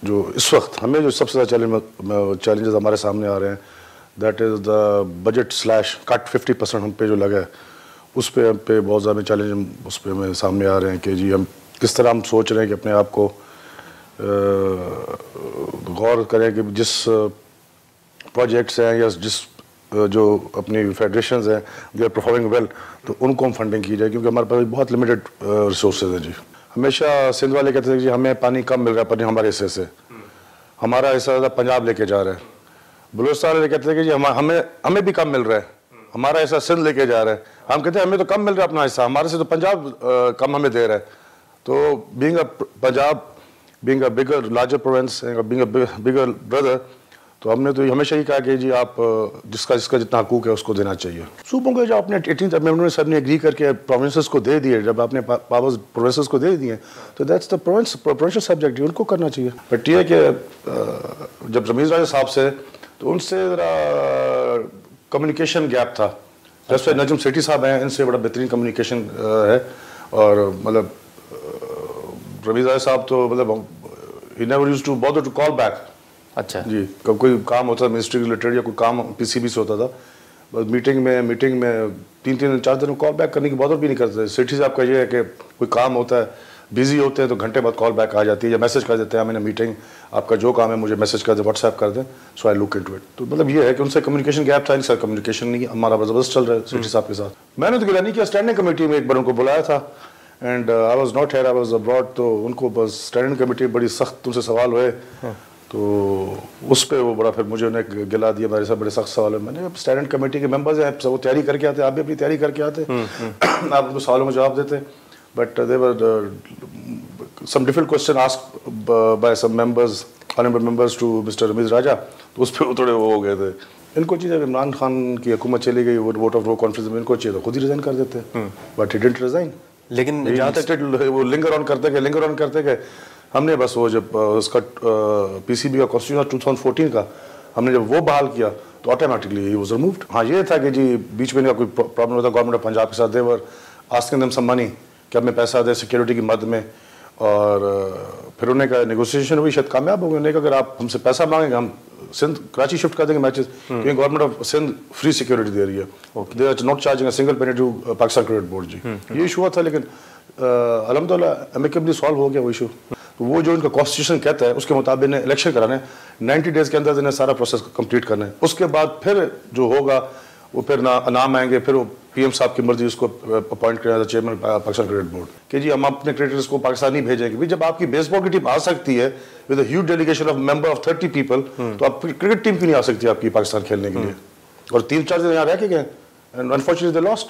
جو اس وقت ہمیں جو سب سے زیادہ چیلنجز ہمارے سامنے آ رہے ہیں that is the budget slash cut 50% ہم پہ جو لگا ہے اس پہ ہم پہ بہت زیادہ چیلنج اس پہ ہمیں سامنے آ رہے ہیں کہ جی ہم کس طرح ہم سوچ رہے ہیں کہ اپنے آپ کو غور کریں کہ جس پروجیکٹس ہیں یا جس جو اپنی فیڈریشنز ہیں دے آر پرفارمنگ ویل تو ان کو ہم فنڈنگ کی جائے کیونکہ ہمارے پاس بہت لمیٹڈ ریسورسز ہیں جی. کہ سندھ والے کہتے ہیں کہ جی ہمیں پانی کم مل رہا ہے پانی ہمارے حصے سے ہمارا حصہ پنجاب لے کے جا رہا ہے. بلوچستان والے کہتے ہیں کہ جی ہمیں بھی کم مل رہا ہے ہمارا حصہ سندھ لے کے جا رہا ہے. ہم کہتے ہیں ہمیں تو کم مل رہا ہے اپنا حصہ ہمارے سے تو پنجاب کم ہمیں دے رہا ہے. تو being a Punjab being a bigger larger province being a bigger brother تو ہم نے تو ہمیشہ ہی کہا کہ جی آپ جس کا جتنا حقوق ہے اس کو دینا چاہیے. صوبوں کو جو اپنے 18th امینڈمنٹ سب نے اگری کر کے پروونسز کو دے دیے جب آپ نے پاورز پروونسز کو دے دیے تو that's the provincial subject in کو کرنا چاہیے. بٹ یہ ہے کہ جب رمیز راجہ صاحب سے تو ان سے ذرا کمیونیکیشن گیپ تھا. جیسے نجم سیٹھی صاحب ہیں ان سے بڑا بہترین کمیونیکیشن ہے اور مطلب رمیز راجہ صاحب تو مطلب he never used to bother to call back. اچھا جی کوئی کام ہوتا تھا منسٹری ریلیٹڈ یا کوئی کام پی سی بی سے ہوتا تھا بس میٹنگ میں 3-4 دن کال بیک کرنے کی بادر بھی نہیں کرتے. سیٹھی صاحب کا یہ ہے کہ کوئی کام ہوتا ہے بزی ہوتے ہیں تو گھنٹے بعد کال بیک آ جاتی ہے یا میسج کر دیتے ہیں ہمیں میٹنگ آپ کا جو کام ہے مجھے میسج کر دیں واٹس ایپ کر دیں سو آئی لک انٹو اٹ. تو مطلب یہ ہے کہ ان سے کمیونیکیشن گیپ تھا ان سے کمیونیکیشن نہیں ہمارا زبردست چل رہا ہے سیٹھی صاحب کے ساتھ. میں نے تو گلا نہیں کیا اسٹینڈنگ کمیٹی میں ایک بار ان کو بلایا تھا and I was not here I was abroad تو ان کو بس اسٹینڈنگ کمیٹی بڑی سخت ان سے سوال ہوئے تو اس پہ وہ بڑا پھر مجھے انہیں گلا دیا میرے ساتھ بڑے سخت سوال ہے. میں نے اسٹینڈنگ کمیٹی کے ممبرز ہیں وہ تیاری کر کے آتے آپ بھی اپنی تیاری کر کے آتے آپ ان کو سوالوں میں جواب دیتے but they were some difficult question ask by some members honourable members to mister Rameez Raja تو اس پہ وہ تھوڑے وہ ہو گئے تھے. ان کو چیزیں عمران خان کی حکومت چلی گئی ووٹ آف نو کانفیڈنس میں ان کو چاہیے تو خود ہی ریزائن کر دیتے بٹ ہی ڈنٹ ریزائن. لیکن جہاں تک وہ لنگر آن کرتے کہ ہم نے بس وہ جب اس کا پی سی بی کا کانسٹیٹیوشن 2014 کا ہم نے جب وہ بحال کیا تو آٹومیٹکلی ہی واز ریمووڈ. ہاں یہ تھا کہ جی بیچ میں کوئی پرابلم ہوتا گورنمنٹ آف پنجاب کے ساتھ دے ور آسکنگ دیم سم منی کہ ہمیں پیسہ دے سیکورٹی کی مد میں اور پھر انہیں کا نیگوسیشن ہوئی شاید کامیاب ہو گئی. انہیں کہا اگر آپ ہم سے پیسہ مانگیں گے ہم سندھ کراچی شفٹ کر دیں گے میچز کیونکہ government of Sindh free security دے رہی ہے they are not charging a single penny to Pakistan cricket board. جی یہ ایشو ہوا تھا لیکن الحمدللہ امیکیبلی سالو ہو گیا وہ ایشو. تو وہ جو ان کا کانسٹیٹیوشن کہتا ہے اس کے مطابق انہیں الیکشن کرانا ہے 90 days کے اندر انہیں سارا پروسیس کمپلیٹ کرنا ہے. اس کے بعد پھر جو ہوگا وہ پھر نام آئیں گے پھر وہ پی ایم صاحب کی مرضی اس کو اپوائنٹ کرے گا چیئرمین پاکستان کرکٹ بورڈ کہ جی ہم اپنے کرکٹرز کو پاکستان نہیں بھیجیں گے. جب آپ کی بیس بال کی ٹیم آ سکتی ہے with a huge delegation of member of 30 people تو آپ کرکٹ ٹیم کیوں نہیں آ سکتی آپ کی پاکستان کھیلنے کے لیے اور 3-4 دن یہاں رہ کے گئے اینڈ انفارچونیٹلی دے لاسٹ.